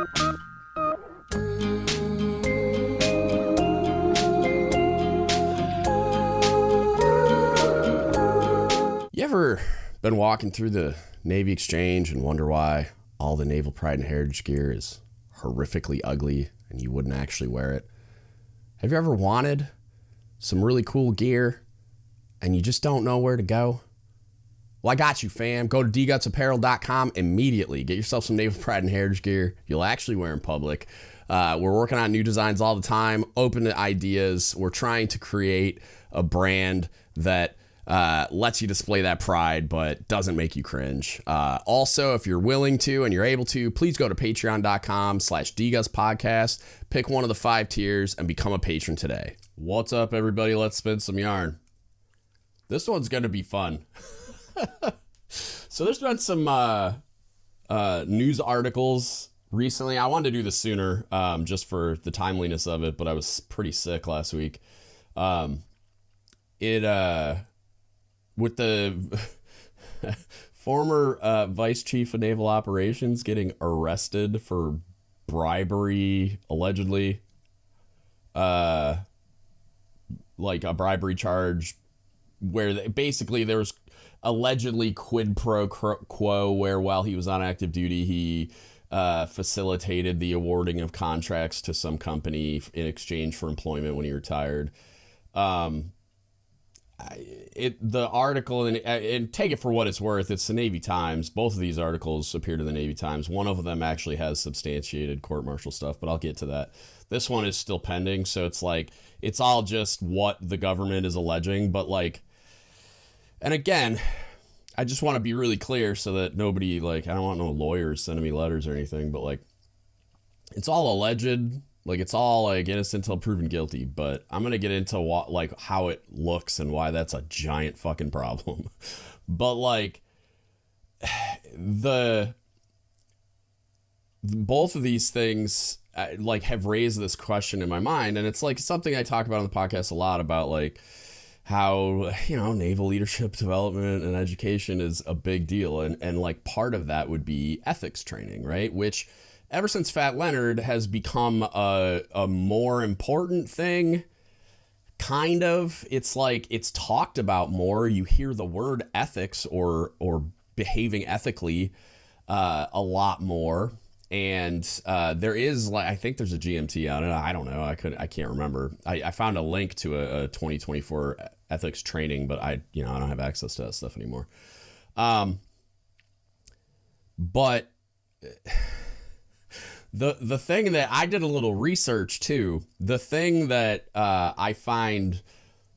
You ever been walking through the Navy Exchange and wonder why all the Naval Pride and Heritage gear is horrifically ugly and you wouldn't actually wear it? Have you ever wanted some really cool gear and you just don't know where to go? Well, I got you, fam. Go to dgutspodcast.com immediately. Get yourself some Naval Pride and Heritage gear you'll actually wear in public. We're working on new designs all the time, open to ideas. We're trying to create a brand that lets you display that pride, but doesn't make you cringe. Also, if you're willing to and you're able to, please go to patreon.com/dgutspodcast, pick one of the 5 tiers, and become a patron today. What's up, everybody? Let's spin some yarn. This one's going to be fun. So there's been some news articles recently. I wanted to do this sooner, just for the timeliness of it, but I was pretty sick last week. With the former vice chief of naval operations getting arrested for bribery, allegedly, like a bribery charge where basically there was allegedly quid pro quo where while he was on active duty, he facilitated the awarding of contracts to some company in exchange for employment when he retired. The article, and take it for what it's worth, it's the Navy Times. Both of these articles appeared in the Navy Times. One of them actually has substantiated court-martial stuff, but I'll get to that. This one is still pending, so it's like, it's all just what the government is alleging, but like, and again, I just want to be really clear so that nobody, like, I don't want no lawyers sending me letters or anything, but like, it's all alleged. Like, it's all like innocent until proven guilty, but I'm going to get into what, like, how it looks and why that's a giant fucking problem. But like, both of these things like have raised this question in my mind. And it's like something I talk about on the podcast a lot about, like, how, you know, naval leadership development and education is a big deal. And like part of that would be ethics training, right? Which ever since Fat Leonard has become a more important thing, kind of. It's like it's talked about more. You hear the word ethics or behaving ethically a lot more. And there is, like, I think there's a GMT on it. I don't know. I can't remember. I found a link to a 2024 ethics training, but I don't have access to that stuff anymore. But the thing that I did a little research too, the thing that I find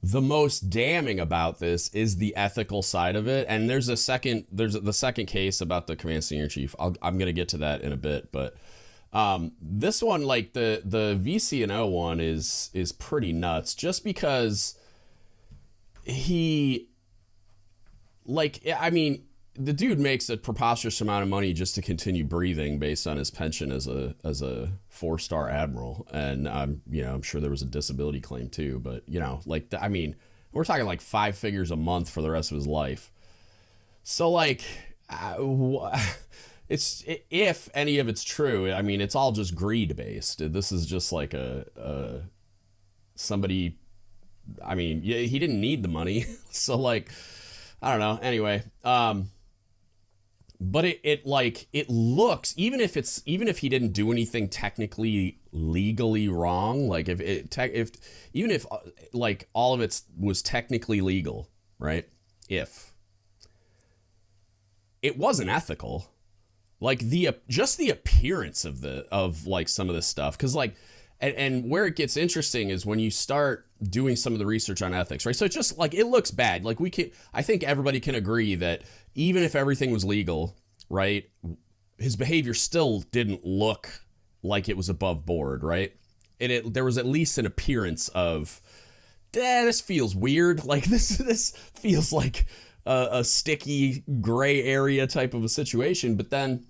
the most damning about this is the ethical side of it. And there's the second case about the command senior chief. I'm going to get to that in a bit, but this one, like the VCNO one is pretty nuts just because he, like, I mean, the dude makes a preposterous amount of money just to continue breathing based on his pension as a 4-star admiral. And I'm sure there was a disability claim too, but like, I mean, we're talking like 5 figures a month for the rest of his life. So like, if any of it's true, I mean, it's all just greed based. This is just like somebody, I mean, he didn't need the money. So like, I don't know. Anyway, but it looks, even if he didn't do anything technically legally wrong, like even if like all of it was technically legal, right? If it wasn't ethical, like just the appearance of like some of this stuff, because like, and where it gets interesting is when you start doing some of the research on ethics, right? So it's just like, it looks bad. Like I think everybody can agree that even if everything was legal, right, his behavior still didn't look like it was above board, right? And there was at least an appearance of, this feels weird. Like this feels like a sticky gray area type of a situation. But then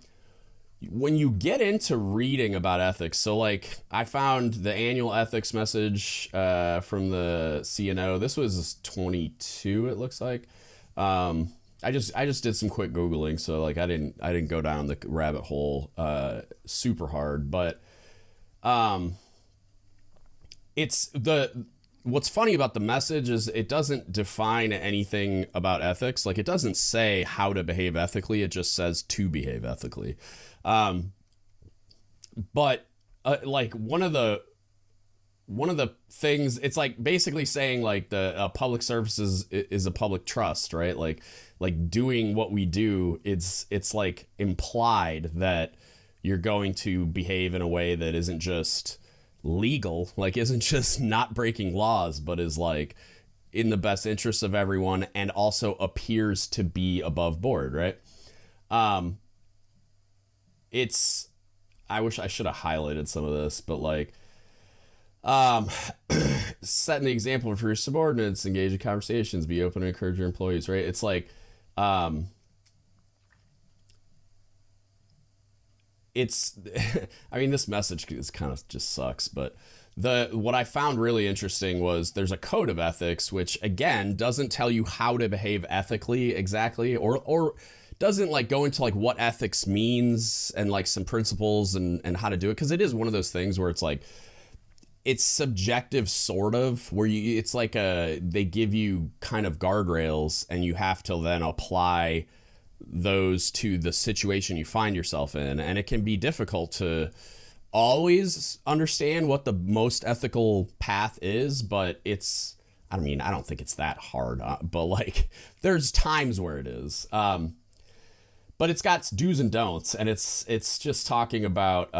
when you get into reading about ethics, so like I found the annual ethics message from the CNO. This was 22, it looks like. I just did some quick Googling, so like I didn't go down the rabbit hole super hard, but it's what's funny about the message is it doesn't define anything about ethics. Like, it doesn't say how to behave ethically. It just says to behave ethically. But like one of the things, it's like basically saying like the public services is a public trust, right? Like doing what we do, it's like implied that you're going to behave in a way that isn't just legal, like isn't just not breaking laws, but is like in the best interest of everyone and also appears to be above board, right? It's, I wish I should have highlighted some of this, but like setting the example for your subordinates, engage in conversations, be open and encourage your employees, right? It's like it's I mean, this message is kind of just sucks, but what I found really interesting was there's a code of ethics, which again doesn't tell you how to behave ethically exactly, or doesn't like go into like what ethics means and like some principles and how to do it, because it is one of those things where it's like it's subjective, sort of, where it's like they give you kind of guardrails and you have to then apply those to the situation you find yourself in, and it can be difficult to always understand what the most ethical path is, but it's, I mean, I don't think it's that hard, but like there's times where it is, but it's got do's and don'ts, and it's just talking about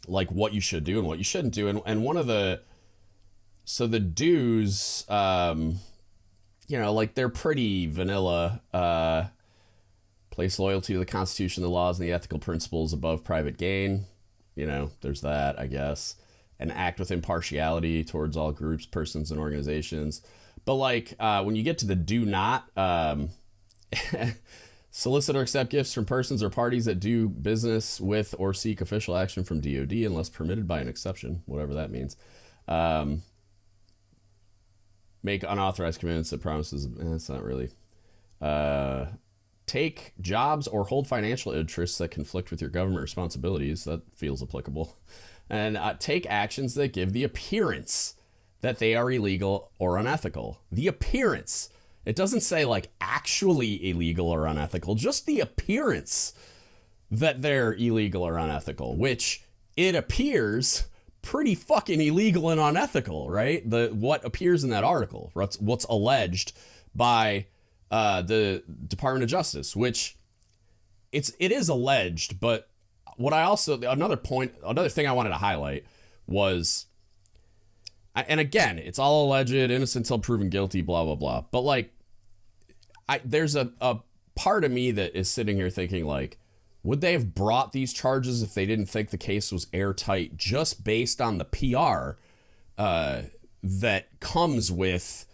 like what you should do and what you shouldn't do, and one of the do's, you know, like they're pretty vanilla. Place loyalty to the Constitution, the laws, and the ethical principles above private gain. You know, there's that, I guess. And act with impartiality towards all groups, persons, and organizations. But like when you get to the do not, solicit or accept gifts from persons or parties that do business with or seek official action from DOD unless permitted by an exception, whatever that means. Make unauthorized commitments that promises, it's not really. Take jobs or hold financial interests that conflict with your government responsibilities. That feels applicable. And take actions that give the appearance that they are illegal or unethical. The appearance. It doesn't say like actually illegal or unethical, just the appearance that they're illegal or unethical, which it appears pretty fucking illegal and unethical, right? What appears in that article, what's alleged by the Department of Justice, which it is alleged, but what I also, another thing I wanted to highlight was, and again, it's all alleged, innocent until proven guilty, blah, blah, blah. But like, there's a part of me that is sitting here thinking like, would they have brought these charges if they didn't think the case was airtight, just based on the PR that comes with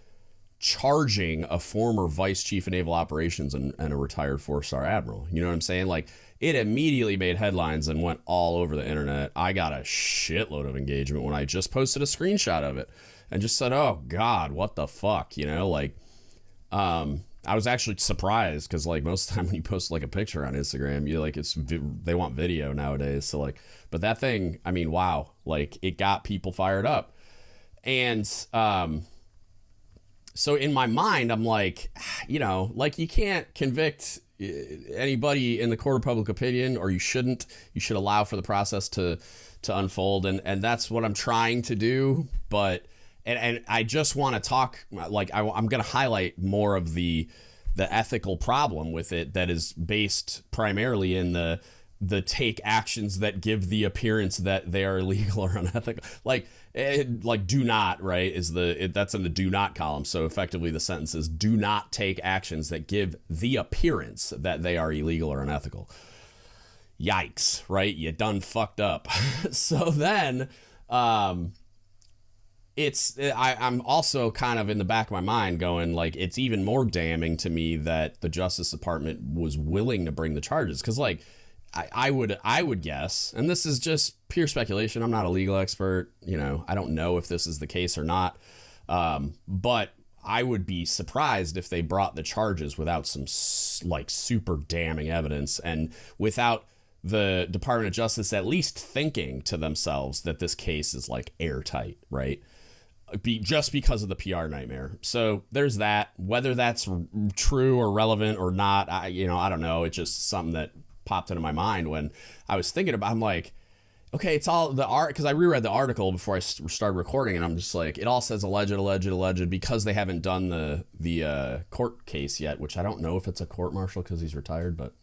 charging a former vice chief of naval operations and a retired 4-star admiral? You know what I'm saying? Like, it immediately made headlines and went all over the internet. I got a shitload of engagement when I just posted a screenshot of it and just said, oh God, what the fuck? You know, like, I was actually surprised because like most of the time when you post like a picture on Instagram, you like, they want video nowadays. So like, but that thing, I mean, wow, like it got people fired up. And, so in my mind, I'm like, you know, like you can't convict anybody in the court of public opinion, or you shouldn't. You should allow for the process to unfold, and that's what I'm trying to do. But and I just want to talk, like I'm going to highlight more of the ethical problem with it that is based primarily in the take actions that give the appearance that they are illegal or unethical. Like do not, right, is that's in the do not column. So effectively the sentence is, do not take actions that give the appearance that they are illegal or unethical. Yikes, right? You done fucked up. So then I'm also kind of in the back of my mind going like, it's even more damning to me that the Justice Department was willing to bring the charges. Cause like, I would guess, and this is just pure speculation, I'm not a legal expert, you know, I don't know if this is the case or not, but I would be surprised if they brought the charges without some like super damning evidence and without the Department of Justice at least thinking to themselves that this case is like airtight, right? Just because of the PR nightmare. So there's that. Whether that's true or relevant or not, I don't know. It's just something that popped into my mind when I was thinking about. I'm like, okay, it's all the art, because I reread the article before I started recording, and I'm just like, it all says alleged because they haven't done the court case yet, which I don't know if it's a court martial because he's retired, but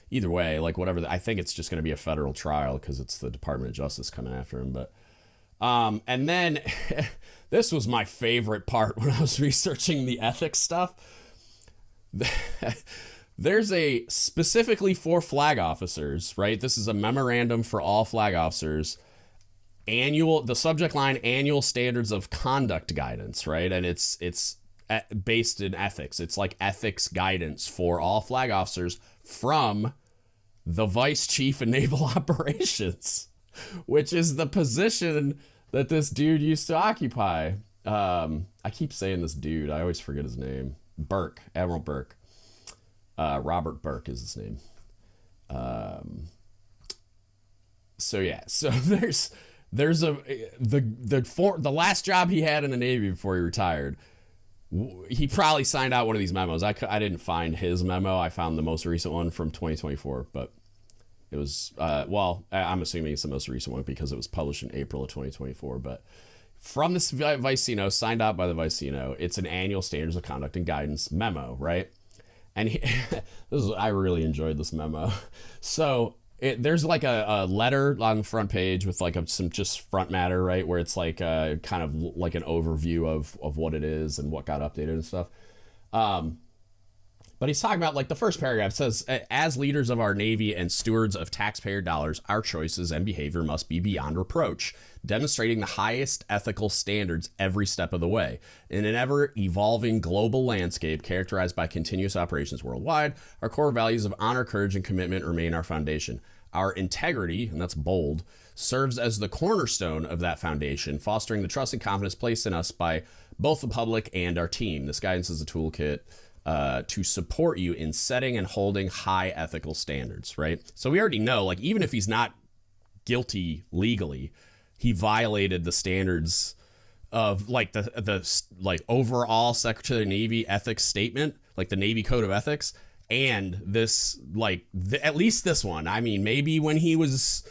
either way, like whatever, I think it's just going to be a federal trial because it's the Department of Justice coming after him. But and then this was my favorite part when I was researching the ethics stuff. There's a specifically for flag officers, right? This is a memorandum for all flag officers. The subject line, annual standards of conduct guidance, right? And it's based in ethics. It's like ethics guidance for all flag officers from the Vice Chief of Naval Operations, which is the position that this dude used to occupy. I keep saying this dude. I always forget his name. Burke, Admiral Burke. Robert Burke is his name. So there's the last job he had in the Navy before he retired. He probably signed out one of these memos. I didn't find his memo. I found the most recent one from 2024, but it was, I'm assuming it's the most recent one because it was published in April of 2024, but from this VCNO, signed out by the VCNO, it's an annual standards of conduct and guidance memo, right? And I really enjoyed this memo. So there's like a letter on the front page with like some just front matter, right? Where it's like kind of like an overview of what it is and what got updated and stuff. But he's talking about like the first paragraph says, as leaders of our Navy and stewards of taxpayer dollars, our choices and behavior must be beyond reproach, demonstrating the highest ethical standards every step of the way. In an ever-evolving global landscape characterized by continuous operations worldwide, our core values of honor, courage, and commitment remain our foundation. Our integrity, and that's bold, serves as the cornerstone of that foundation, fostering the trust and confidence placed in us by both the public and our team. This guidance is a toolkit to support you in setting and holding high ethical standards, right? So we already know, like, even if he's not guilty legally, he violated the standards of like the like overall Secretary of the Navy ethics statement, like the Navy Code of Ethics, and this like at least this one. I mean, maybe when he was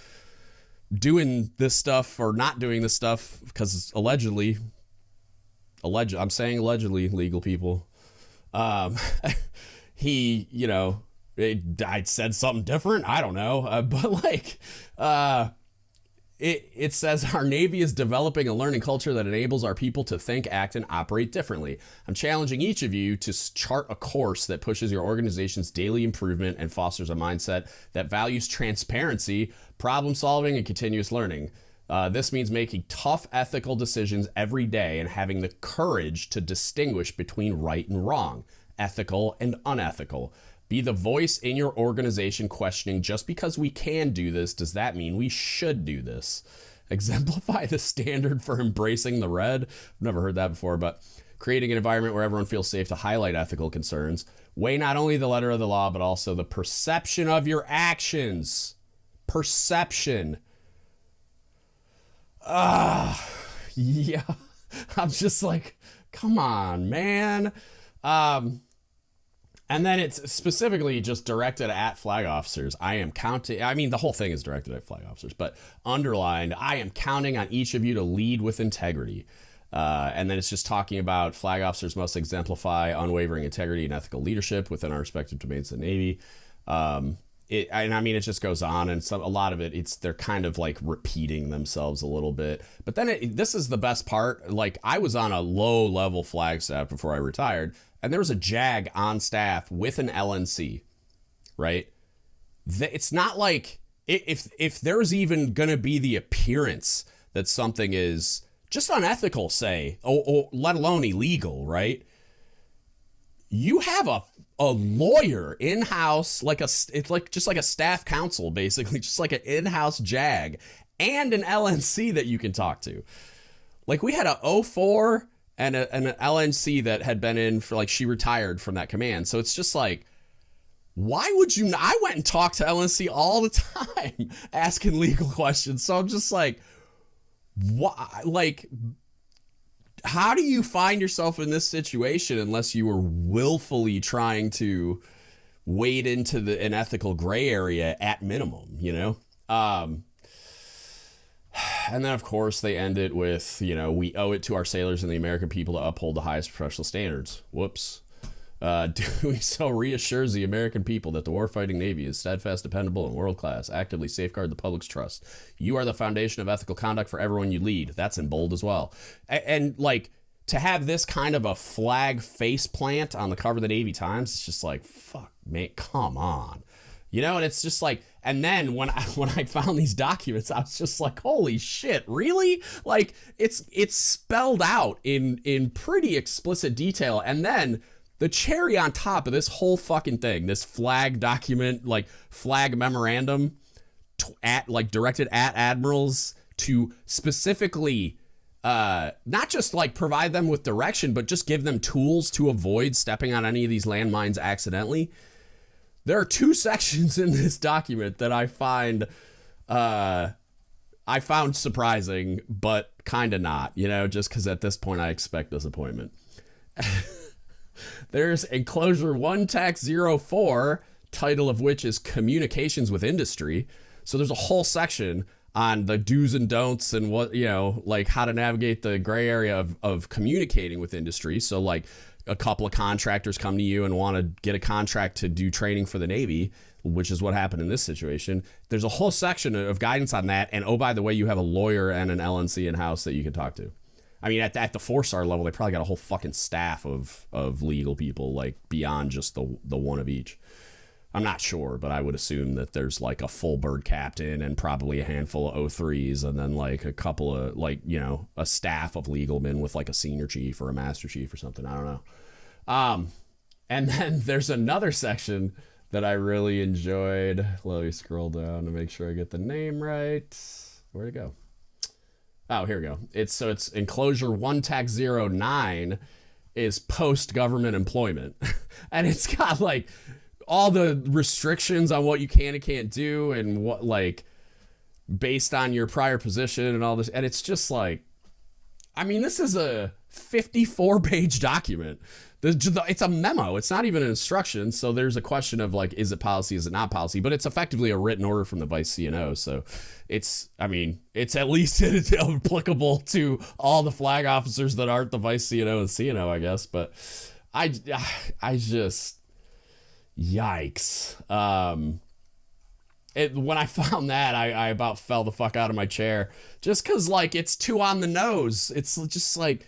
doing this stuff or not doing this stuff, because allegedly, I'm saying allegedly, legal people. He, I'd said something different. I don't know. But like, it says our Navy is developing a learning culture that enables our people to think, act, and operate differently. I'm challenging each of you to chart a course that pushes your organization's daily improvement and fosters a mindset that values transparency, problem solving, and continuous learning. This means making tough ethical decisions every day and having the courage to distinguish between right and wrong, ethical and unethical. Be the voice in your organization questioning, just because we can do this, does that mean we should do this? Exemplify the standard for embracing the red. I've never heard that before, but creating an environment where everyone feels safe to highlight ethical concerns. Weigh not only the letter of the law, but also the perception of your actions. Perception. Yeah, I'm just like, come on, man. And then it's specifically just directed at flag officers. The whole thing is directed at flag officers, but underlined, I am counting on each of you to lead with integrity. And then it's just talking about flag officers must exemplify unwavering integrity and ethical leadership within our respective domains of the Navy. It just goes on, and a lot of it, they're kind of like repeating themselves a little bit. But then this is the best part. Like, I was on a low level flag staff before I retired, and there was a JAG on staff with an LNC, right? It's not like if there's even going to be the appearance that something is just unethical, say, or let alone illegal, right? You have a lawyer in-house, it's just like a staff counsel, basically, just like an in-house JAG and an LNC that you can talk to. Like, we had a 04 and an LNC that had been in for like, she retired from that command. So it's just like, why would you? I went and talked to LNC all the time asking legal questions. So I'm just like, why? Like, how do you find yourself in this situation unless you were willfully trying to wade into an ethical gray area at minimum, you know? And then, of course, they end it with, you know, we owe it to our sailors and the American people to uphold the highest professional standards. Whoops. Doing so reassures the American people that the warfighting Navy is steadfast, dependable, and world-class. Actively safeguard the public's trust. You are the foundation of ethical conduct for everyone you lead. That's in bold as well. And like, to have this kind of a flag face plant on the cover of the Navy Times, it's just like, fuck, man, come on. You know, and it's just like, and then when I found these documents, I was just like, holy shit, really? Like, it's spelled out in pretty explicit detail. And then the cherry on top of this whole fucking thing, this flag document, like flag memorandum directed at admirals to specifically not just like provide them with direction, but just give them tools to avoid stepping on any of these landmines accidentally. There are 2 sections in this document that I found surprising, but kind of not, you know, just because at this point I expect disappointment. There's enclosure 1 tax 04, title of which is communications with industry. So there's a whole section on the do's and don'ts and what, you know, like how to navigate the gray area of communicating with industry. So like a couple of contractors come to you and want to get a contract to do training for the Navy, which is what happened in this situation. There's a whole section of guidance on that. And oh, by the way, you have a lawyer and an LNC in-house that you can talk to. I mean, at the 4-star level, they probably got a whole fucking staff of legal people, like beyond just the one of each. I'm not sure, but I would assume that there's like a full bird captain and probably a handful of O3s, and then like a couple of, like, you know, a staff of legal men with like a senior chief or a master chief or something. I don't know. And then there's another section that I really enjoyed. Let me scroll down to make sure I get the name right. Where'd it go? Oh, here we go. It's enclosure 1 tax 09 is post-government employment. And it's got like all the restrictions on what you can and can't do and what, like, based on your prior position and all this. And it's just like, I mean, this is a 54-page document. It's a memo. It's not even an instruction. So there's a question of like, is it policy? Is it not policy? But it's effectively a written order from the VCNO. So it's at least applicable to all the flag officers that aren't the VCNO and CNO, I guess. But I just, yikes. When I found that, I about fell the fuck out of my chair just because, like, it's too on the nose. It's just like,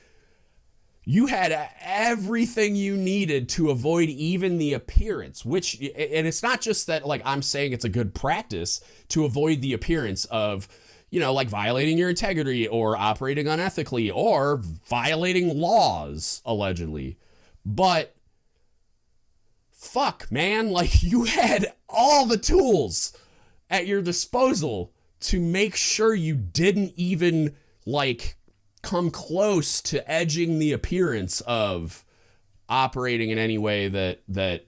you had everything you needed to avoid even the appearance, which, and it's not just that, like, I'm saying it's a good practice to avoid the appearance of, you know, like violating your integrity or operating unethically or violating laws, allegedly. But fuck, man, like, you had all the tools at your disposal to make sure you didn't even, like, come close to edging the appearance of operating in any way that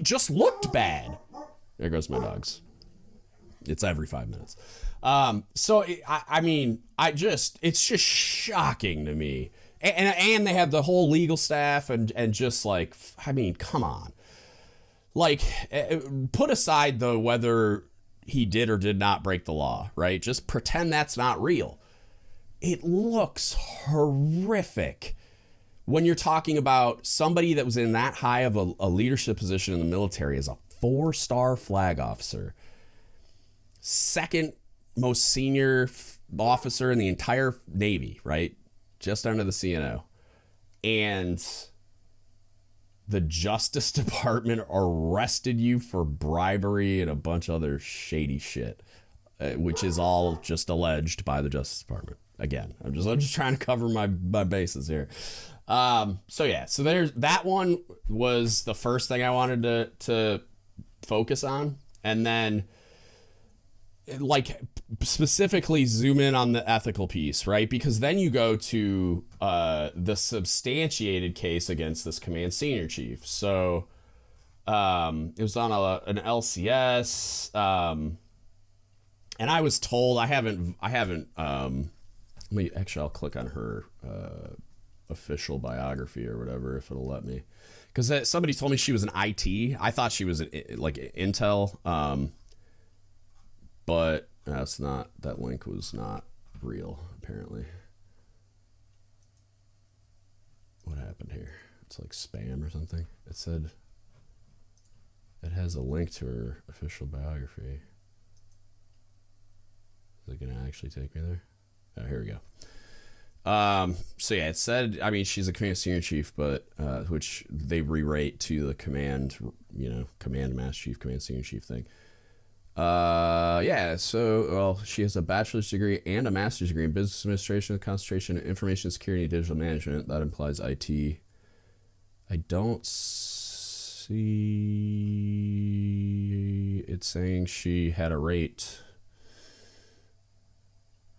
just looked bad. There goes my dogs. It's every 5 minutes. So I mean, it's just shocking to me. And they have the whole legal staff and just like, I mean, come on. Like, put aside the whether he did or did not break the law, right? Just pretend that's not real. It looks horrific when you're talking about somebody that was in that high of a leadership position in the military as a 4-star flag officer, second most senior officer in the entire Navy, right? Just under the CNO. And the Justice Department arrested you for bribery and a bunch of other shady shit, which is all just alleged by the Justice Department. Again, I'm just trying to cover my bases here. So there's that one was the first thing I wanted to focus on. And then like specifically zoom in on the ethical piece, right? Because then you go to the substantiated case against this command senior chief. So it was on an LCS, and I was told I haven't I'll click on her official biography or whatever if it'll let me, because somebody told me she was an IT. I thought she was like Intel, but that's not, that link was not real apparently. What happened here? It's like spam or something. It said it has a link to her official biography. Is it gonna actually take me there? Oh, here we go. So yeah, it said, I mean, she's a command senior chief, but which they re-rate to the command, command master chief, command senior chief thing. Yeah, so, well, she has a bachelor's degree and a master's degree in business administration with concentration in information security and digital management. That implies IT. I don't see it saying she had a rate.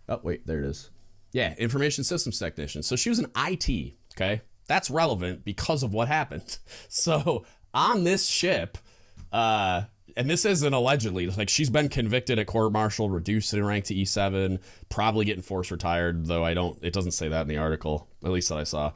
Oh, wait, there it is. Yeah, information systems technician. So she was an IT, okay? That's relevant because of what happened. So on this ship, and this isn't allegedly, like, she's been convicted at court-martial, reduced in rank to E7, probably getting forced retired, though it doesn't say that in the article, at least that I saw.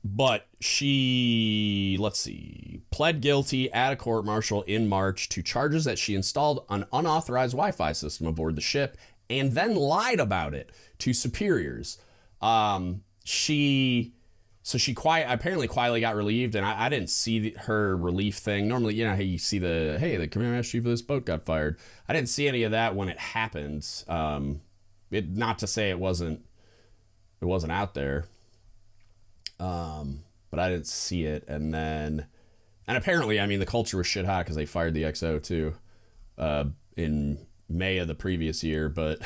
But she, let's see, pled guilty at a court-martial in March to charges that she installed an unauthorized Wi-Fi system aboard the ship and then lied about it to superiors. She apparently quietly got relieved, and I didn't see her relief thing. Normally, how you see the command master chief of this boat got fired. I didn't see any of that when it happened. Not to say it wasn't out there. But I didn't see it. And apparently, I mean, the culture was shit hot because they fired the XO too, in May of the previous year. But,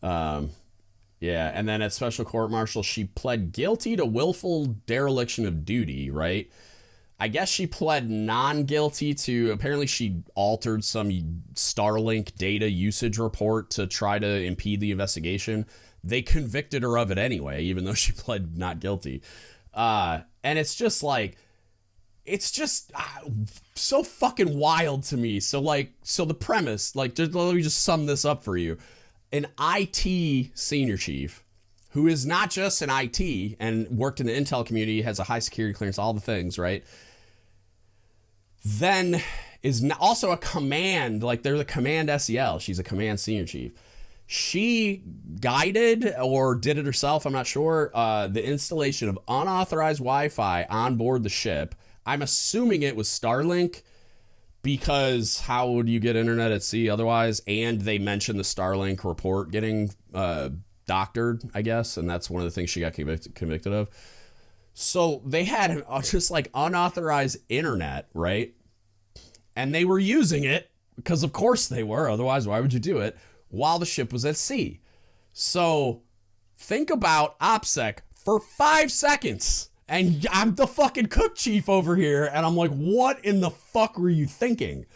yeah. And then at special court martial, she pled guilty to willful dereliction of duty, right? I guess she pled non-guilty to, apparently she altered some Starlink data usage report to try to impede the investigation. They convicted her of it anyway, even though she pled not guilty. And it's just like, so fucking wild to me. So the premise, let me just sum this up for you. An IT senior chief who is not just an IT and worked in the Intel community, has a high security clearance, all the things, right? Then is also a command, they're the command SEL. She's a command senior chief. She guided or did it herself, I'm not sure, the installation of unauthorized Wi-Fi on board the ship. I'm assuming it was Starlink, because how would you get internet at sea otherwise? And they mentioned the Starlink report getting doctored, I guess, and that's one of the things she got convicted of. So they had just unauthorized internet, right? And they were using it because, of course, they were. Otherwise, why would you do it? While the ship was at sea. So think about OPSEC for 5 seconds. And I'm the fucking cook chief over here. And I'm like, what in the fuck were you thinking?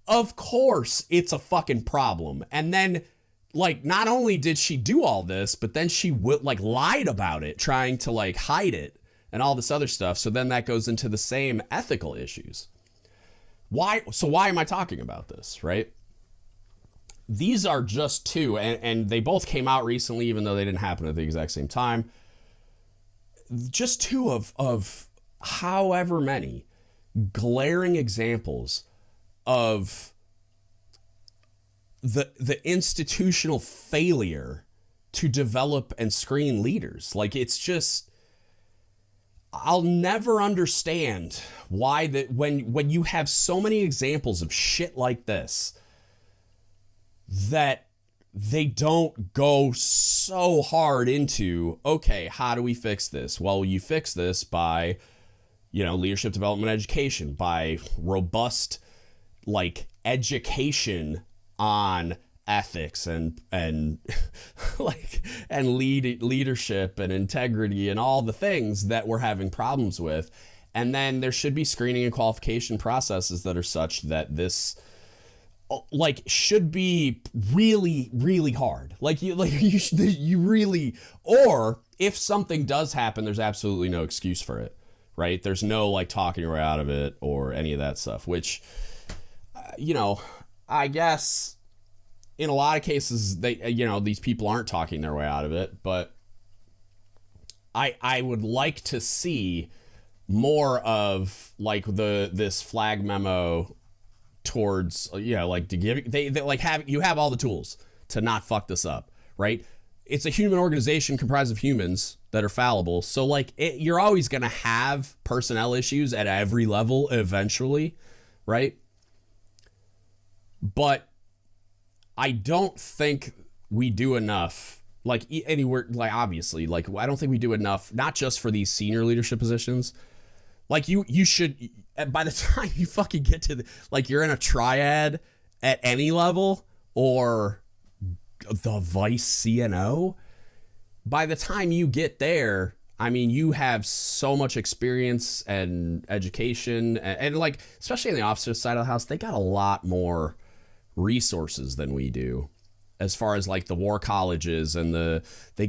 Of course it's a fucking problem. And then, not only did she do all this, but then she lied about it, trying to hide it and all this other stuff. So then that goes into the same ethical issues. Why am I talking about this, right? These are just two, and they both came out recently, even though they didn't happen at the exact same time. Just two of however many glaring examples of the institutional failure to develop and screen leaders. It's just, I'll never understand why that when you have so many examples of shit like this, that they don't go so hard into, okay, how do we fix this? Well, you fix this by, leadership development education, by robust, education on ethics and leadership and integrity and all the things that we're having problems with. And then there should be screening and qualification processes that are such that this like should be really, really hard. You really, or if something does happen, there's absolutely no excuse for it, right? There's no like talking your way out of it or any of that stuff, which, I guess in a lot of cases these people aren't talking their way out of it, but I would like to see more of like this flag memo towards, like to give, they like you have all the tools to not fuck this up, right? It's a human organization comprised of humans that are fallible. So like you're always going to have personnel issues at every level eventually, right? But I don't think we do enough, like anywhere, like obviously, like I don't think we do enough, not just for these senior leadership positions. Like you should, by the time you fucking get to like you're in a triad at any level or the vice CNO, by the time you get there, I mean, you have so much experience and education and like, especially on the officer side of the house, they got a lot more resources than we do as far as like the war colleges and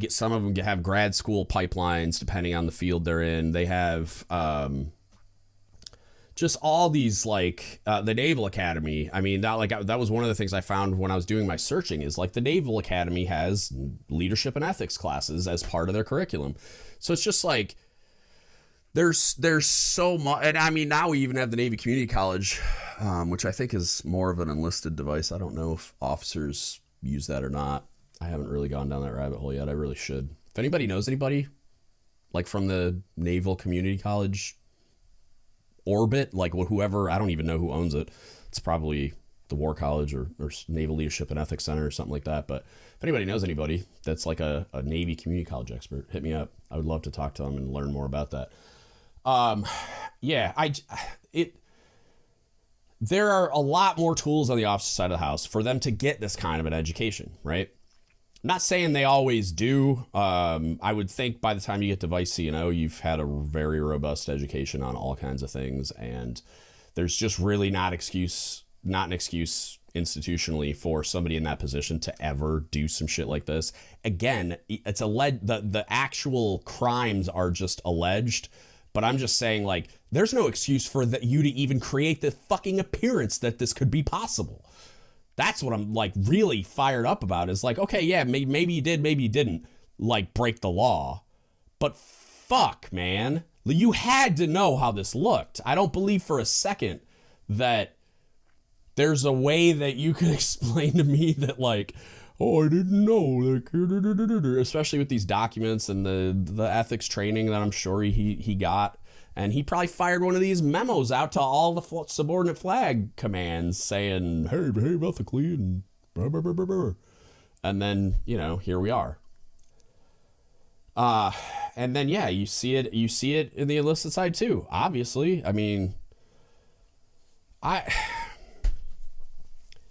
some of them have grad school pipelines depending on the field they're in. They have just all these like the Naval Academy. I mean, that was one of the things I found when I was doing my searching is like the Naval Academy has leadership and ethics classes as part of their curriculum. So it's just like there's so much. And I mean, now we even have the Navy Community College, which I think is more of an enlisted device. I don't know if officers use that or not. I haven't really gone down that rabbit hole yet. I really should. If anybody knows anybody like from the Naval Community College orbit, like whoever, I don't even know who owns it. It's probably the War College or Naval Leadership and Ethics Center or something like that. But if anybody knows anybody that's like a Navy Community College expert, hit me up. I would love to talk to them and learn more about that. There are a lot more tools on the officer side of the house for them to get this kind of an education, right? I'm not saying they always do. I would think by the time you get to Vice CNO, you've had a very robust education on all kinds of things, and there's just really not an excuse institutionally for somebody in that position to ever do some shit like this. Again, it's the actual crimes are just alleged. But I'm just saying, like, there's no excuse for you to even create the fucking appearance that this could be possible. That's what I'm, like, really fired up about is, like, okay, yeah, maybe you did, maybe you didn't, like, break the law. But fuck, man. You had to know how this looked. I don't believe for a second that there's a way that you could explain to me that, like, oh, I didn't know, like, especially with these documents and the ethics training that I'm sure he got. And he probably fired one of these memos out to all the subordinate flag commands saying, hey, behave ethically and blah, blah, blah, blah, blah. And then, here we are. And then, yeah, you see it in the enlisted side too, obviously. I mean,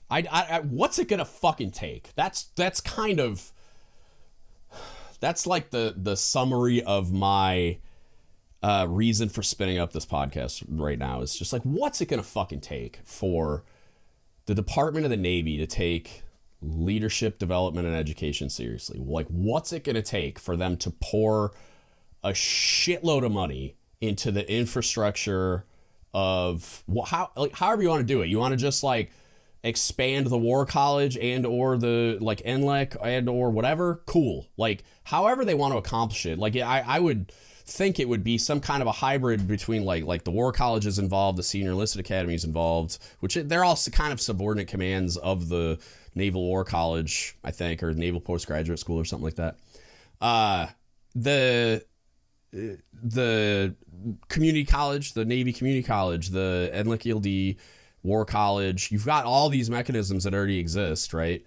what's it gonna fucking take? That's like the summary of my reason for spinning up this podcast right now. Is just like, what's it gonna fucking take for the Department of the Navy to take leadership development and education seriously? Like, what's it gonna take for them to pour a shitload of money into the infrastructure of however you want to do it? You want to just like expand the War College and or the like NLEC and or whatever, cool. Like however they want to accomplish it. Like I would think it would be some kind of a hybrid between like the War College is involved, the Senior Enlisted Academy is involved, which they're all kind of subordinate commands of the Naval War College, I think, or Naval Postgraduate School or something like that. The community college, the Navy Community College, the NLEC ELD, War College, you've got all these mechanisms that already exist, right?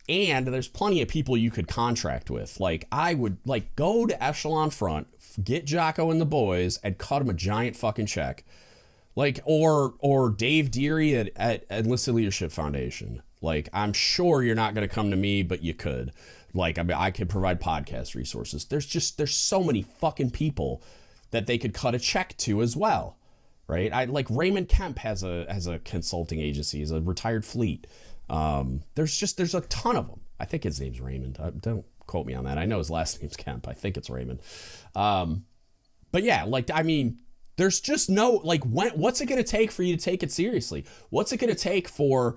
And there's plenty of people you could contract with. Like, I would like go to Echelon Front, get Jocko and the boys, and cut them a giant fucking check. Like, or Dave Deary at Enlisted Leadership Foundation. Like, I'm sure you're not going to come to me, but you could. Like, I mean, I could provide podcast resources. There's so many fucking people that they could cut a check to as well. right? I like Raymond Kemp has a consulting agency, he's a retired fleet. There's a ton of them. I think his name's Raymond. Don't quote me on that. I know his last name's Kemp. I think it's Raymond. But yeah, like, I mean, there's just no, like, what's it going to take for you to take it seriously? What's it going to take for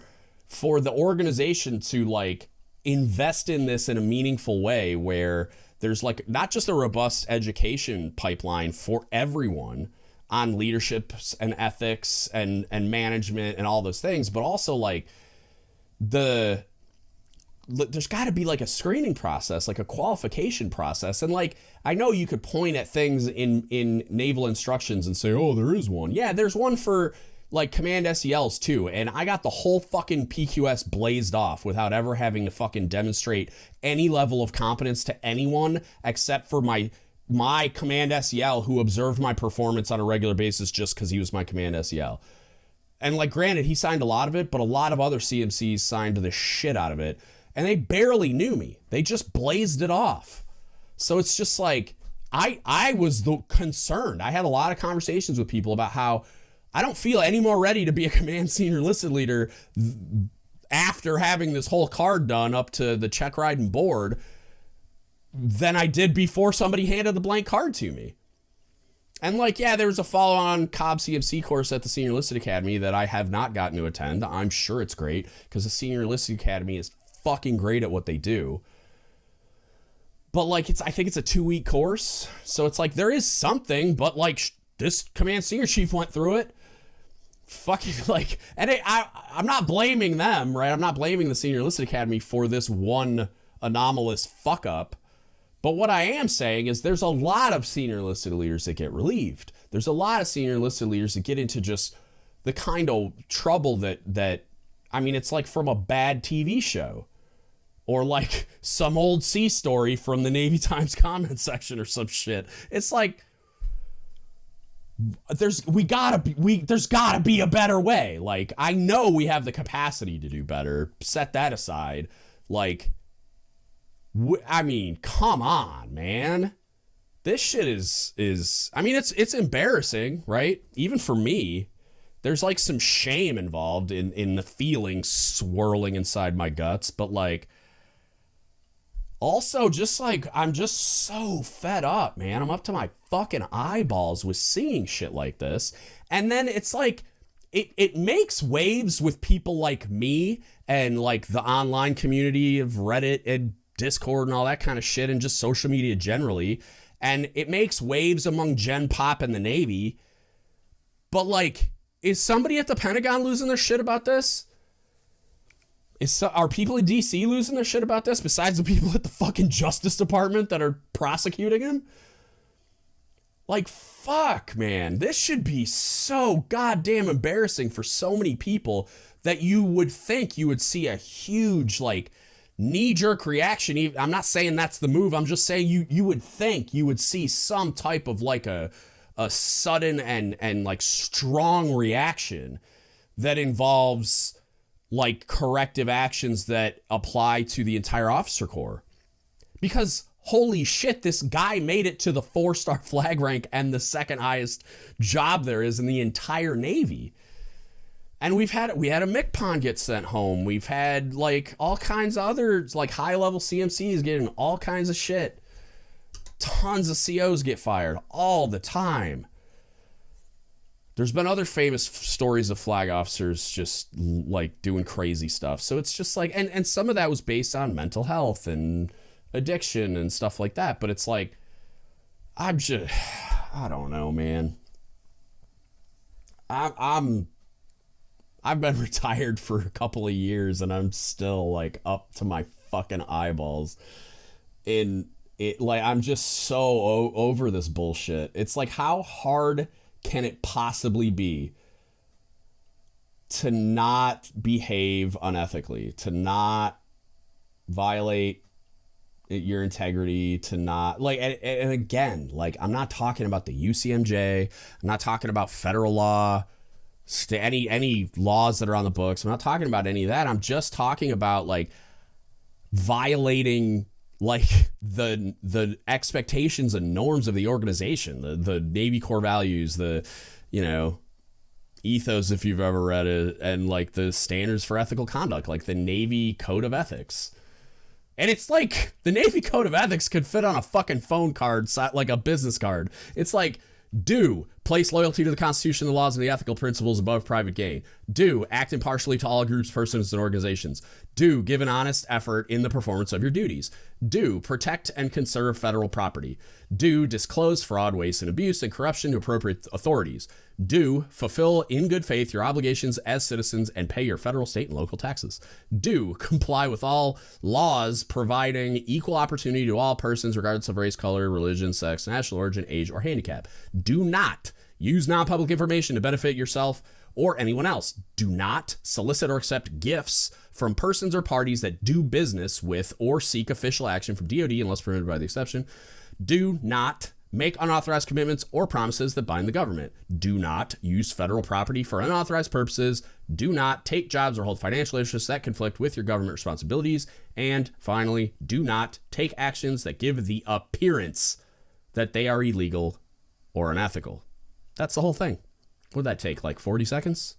the organization to, like, invest in this in a meaningful way where there's, like, not just a robust education pipeline for everyone on leadership and ethics and management and all those things, but also, like, there's got to be like a screening process, like a qualification process. And like, I know you could point at things in naval instructions and say, oh, there is one. Yeah, there's one for like command SELs too. And I got the whole fucking PQS blazed off without ever having to fucking demonstrate any level of competence to anyone except for my command SEL who observed my performance on a regular basis just because he was my command SEL. And like, granted, he signed a lot of it, but a lot of other CMCs signed the shit out of it. And they barely knew me. They just blazed it off. So it's just like, I was concerned. I had a lot of conversations with people about how I don't feel any more ready to be a command senior enlisted leader after having this whole card done up to the check riding board than I did before somebody handed the blank card to me. And like, yeah, there was a follow-on Cobb CMC course at the Senior Enlisted Academy that I have not gotten to attend. I'm sure it's great because the Senior Enlisted Academy is fucking great at what they do. But like, I think it's a 2-week course. So it's like, there is something, but like this command senior chief went through it. Fucking like, and I'm not blaming them, right? I'm not blaming the Senior Enlisted Academy for this one anomalous fuck up. But what I am saying is there's a lot of senior enlisted leaders that get relieved. There's a lot of senior enlisted leaders that get into just the kind of trouble that I mean, it's like from a bad TV show or like some old sea story from the Navy Times comment section or some shit. It's like, there's gotta be a better way. Like, I know we have the capacity to do better. Set that aside. Like, I mean, come on, man. This shit is I mean, it's embarrassing, right? Even for me, there's like some shame involved in the feelings swirling inside my guts. But like, also just like, I'm just so fed up, man. I'm up to my fucking eyeballs with seeing shit like this. And then it's like, it makes waves with people like me and like the online community of Reddit and Discord and all that kind of shit and just social media generally. And it makes waves among Gen Pop and the Navy. But like, is somebody at the Pentagon losing their shit about this? Are people in DC losing their shit about this besides the people at the fucking Justice Department that are prosecuting him? Like, fuck, man. This should be so goddamn embarrassing for so many people that you would think you would see a huge, like, knee-jerk reaction. I'm not saying that's the move. I'm just saying you would think you would see some type of like a sudden and like strong reaction that involves like corrective actions that apply to the entire officer corps. Because holy shit, this guy made it to the 4-star flag rank and the second highest job there is in the entire Navy. And we had a MCPON get sent home. We've had like all kinds of other like high level CMCs getting all kinds of shit. Tons of COs get fired all the time. There's been other famous stories of flag officers just like doing crazy stuff. So it's just like, and some of that was based on mental health and addiction and stuff like that. But it's like, I don't know, man. I've been retired for a couple of years and I'm still like up to my fucking eyeballs in it. Like, I'm just so over this bullshit. It's like, how hard can it possibly be to not behave unethically, to not violate your integrity, to not like, and again, like, I'm not talking about the UCMJ. I'm not talking about federal law, any laws that are on the books. I'm not talking about any of that. I'm just talking about like violating like the expectations and norms of the organization, the Navy core values, the, you know, ethos, if you've ever read it, and like the standards for ethical conduct, like the Navy Code of Ethics. And it's like the Navy Code of Ethics could fit on a fucking phone card, like a business card. It's like, do place loyalty to the Constitution, the laws, and the ethical principles above private gain. Do act impartially to all groups, persons, and organizations. Do give an honest effort in the performance of your duties. Do protect and conserve federal property. Do disclose fraud, waste, and abuse and corruption to appropriate authorities. Do fulfill in good faith your obligations as citizens and pay your federal, state, and local taxes. Do comply with all laws providing equal opportunity to all persons regardless of race, color, religion, sex, national origin, age, or handicap. Do not use non-public information to benefit yourself or anyone else. Do not solicit or accept gifts from persons or parties that do business with or seek official action from DOD unless permitted by the exception. Do not make unauthorized commitments or promises that bind the government. Do not use federal property for unauthorized purposes. Do not take jobs or hold financial interests that conflict with your government responsibilities. And finally, do not take actions that give the appearance that they are illegal or unethical. That's the whole thing. Would that take like 40 seconds?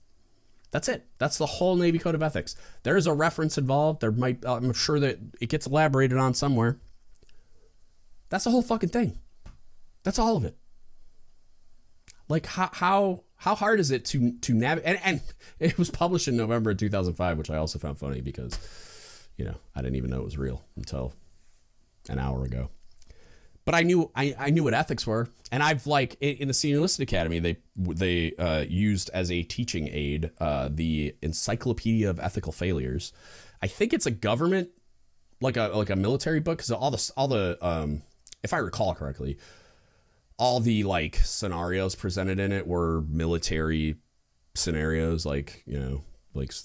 That's it. That's the whole Navy Code of Ethics. There is a reference involved. I'm sure that it gets elaborated on somewhere. That's the whole fucking thing. That's all of it. Like how hard is it to navigate? And it was published in November of 2005, which I also found funny because, I didn't even know it was real until an hour ago. But I knew what ethics were, and I've in the Senior Enlisted Academy they used as a teaching aid the Encyclopedia of Ethical Failures. I think it's a government like a military book because all the if I recall correctly, all the scenarios presented in it were military scenarios, like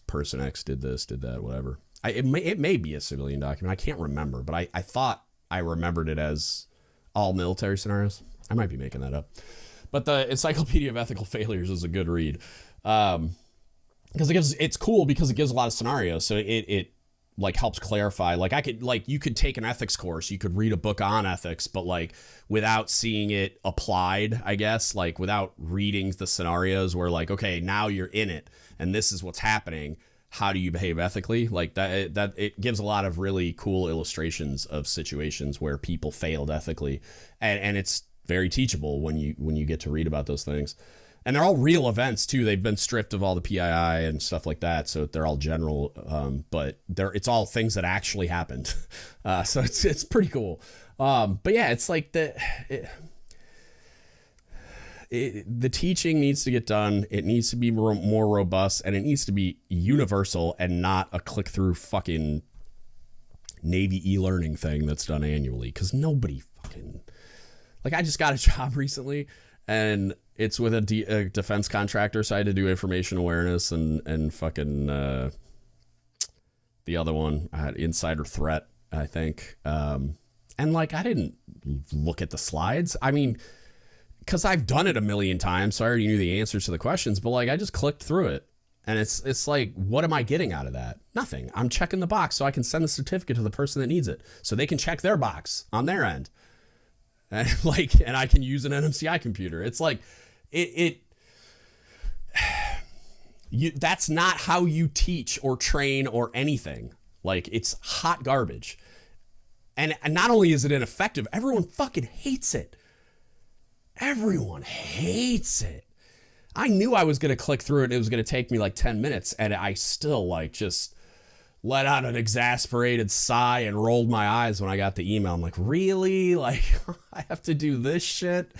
person X did this, did that, whatever. It may be a civilian document. I can't remember, but I thought I remembered it as all military scenarios. I might be making that up. But the Encyclopedia of Ethical Failures is a good read. Because it's cool because it gives a lot of scenarios. So it helps clarify. You could take an ethics course, you could read a book on ethics, but without seeing it applied, I guess, without reading the scenarios where okay, now you're in it and this is what's happening. How do you behave ethically? That it gives a lot of really cool illustrations of situations where people failed ethically, and it's very teachable when you get to read about those things. And they're all real events too. They've been stripped of all the PII and stuff like that, so they're all general. But it's all things that actually happened. So it's pretty cool. But yeah, it's the teaching needs to get done. It needs to be more robust, and it needs to be universal and not a click-through fucking Navy e-learning thing that's done annually. Because nobody fucking... I just got a job recently, and it's with a defense contractor, so I had to do information awareness and fucking... the other one, I had insider threat, I think. And I didn't look at the slides. I mean... because I've done it a million times, so I already knew the answers to the questions, but I just clicked through it. And it's what am I getting out of that? Nothing. I'm checking the box so I can send the certificate to the person that needs it, so they can check their box on their end. And and I can use an NMCI computer. It's that's not how you teach or train or anything. It's hot garbage. And not only is it ineffective, everyone fucking hates it. Everyone hates it. I knew I was going to click through it and it was going to take me 10 minutes, and I still just let out an exasperated sigh and rolled my eyes when I got the email. I'm like, really? I have to do this shit?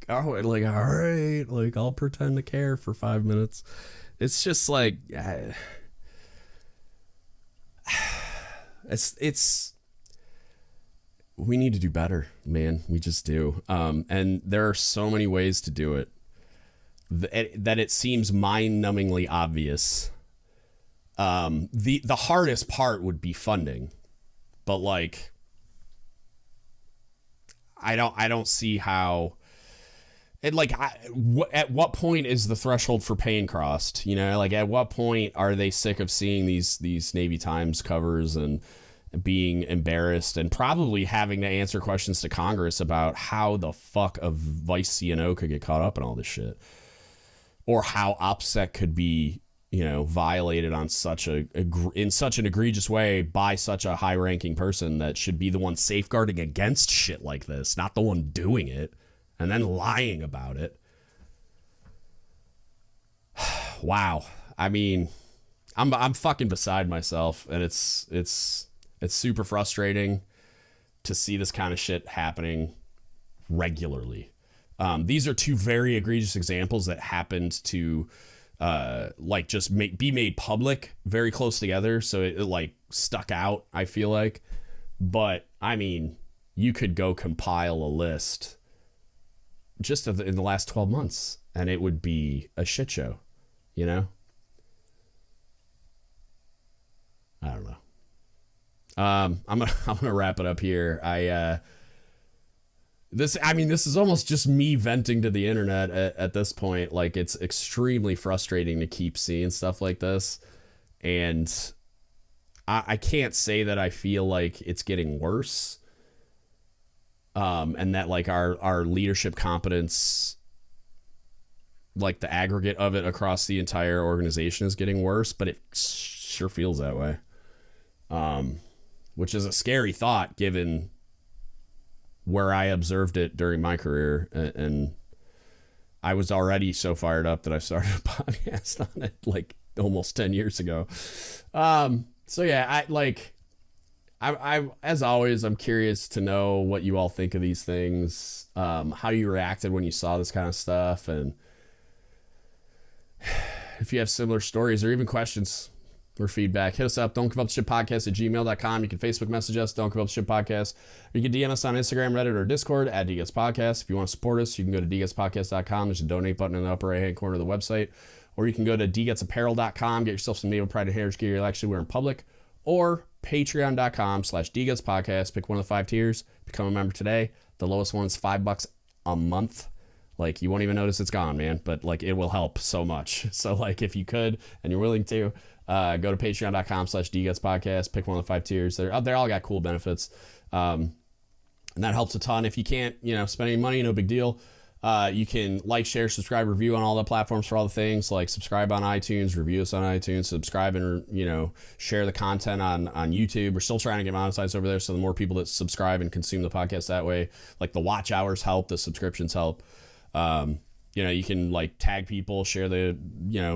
Oh, all right, I'll pretend to care for 5 minutes. It's just it's we need to do better, man. We just do. And there are so many ways to do it that it seems mind-numbingly obvious. The hardest part would be funding, but I don't see how. And at what point is the threshold for pain crossed? At what point are they sick of seeing these Navy Times covers and being embarrassed and probably having to answer questions to Congress about how the fuck a VCNO could get caught up in all this shit? or how OPSEC could be, violated on in such an egregious way by such a high-ranking person that should be the one safeguarding against shit like this, not the one doing it and then lying about it. Wow. I mean, I'm fucking beside myself, and it's super frustrating to see this kind of shit happening regularly. These are two very egregious examples that happened to just be made public very close together, so it like stuck out, I feel like. But I mean, you could go compile a list just in the last 12 months and it would be a shit show, I don't know. I'm gonna wrap it up here. This is almost just me venting to the internet at this point. Like, it's extremely frustrating to keep seeing stuff like this. And I can't say that I feel like it's getting worse. And that like our leadership competence, like the aggregate of it across the entire organization, is getting worse, but it sure feels that way. Which is a scary thought given where I observed it during my career, and I was already so fired up that I started a podcast on it like almost 10 years ago. So yeah, I as always, I'm curious to know what you all think of these things, how you reacted when you saw this kind of stuff, and if you have similar stories or even questions or feedback, hit us up. Don't give up the shit podcast at gmail.com. You can Facebook message us, Don't Give Up the Shit Podcast. Or you can DM us on Instagram, Reddit, or Discord at DGUTS If you want to support us, you can go to dgutspodcast.com. There's a donate button in the upper right hand corner of the website. Or you can go to dgutsapparel.com, get yourself some naval pride and heritage gear you'll actually wear in public. Or patreon.com/dgutspodcast. Pick one of the 5 tiers. Become a member today. The lowest one is $5 a month. Like, you won't even notice it's gone, man. But like, it will help so much. So like, if you could and you're willing to, go to patreon.com/dgutspodcast. Pick one of the 5 tiers. They're all got cool benefits. And that helps a ton. If you can't, spend any money, no big deal. You can like, share, subscribe, review on all the platforms for all the things. Like, subscribe on iTunes, review us on iTunes, subscribe and, share the content on YouTube. We're still trying to get monetized over there. So the more people that subscribe and consume the podcast that way, like the watch hours help, the subscriptions help. You can like tag people, share the,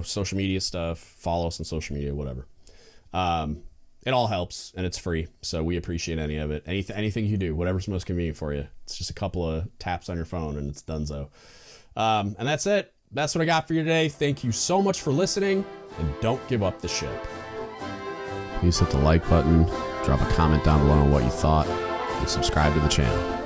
social media stuff, follow us on social media, whatever. It all helps and it's free. So we appreciate any of it. Anything you do, whatever's most convenient for you. It's just a couple of taps on your phone and it's donezo. And that's it. That's what I got for you today. Thank you so much for listening, and don't give up the ship. Please hit the like button, drop a comment down below on what you thought, and subscribe to the channel.